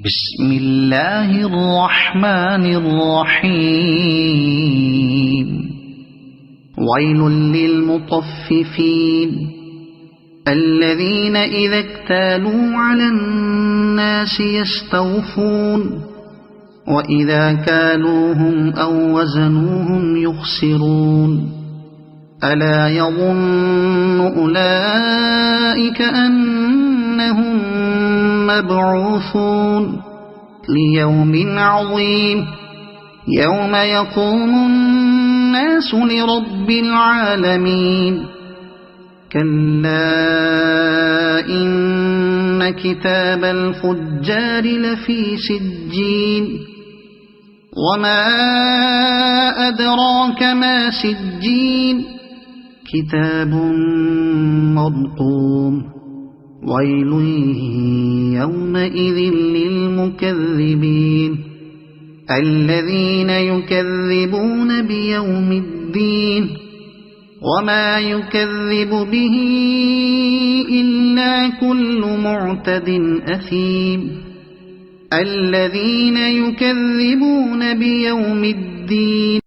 بسم الله الرحمن الرحيم ويل للمطففين الذين إذا اكتالوا على الناس يستوفون وإذا كالوهم أو وزنوهم يخسرون ألا يظن أولئك أنهم مبعوثون ليوم عظيم يوم يقوم الناس لرب العالمين كلا إن كتاب الفجار لفي سجين وما أدراك ما سجين كتاب مرقوم ويل يومئذ للمكذبين الذين يكذبون بيوم الدين وما يكذب به إلا كل معتد أثيم الذين يكذبون بيوم الدين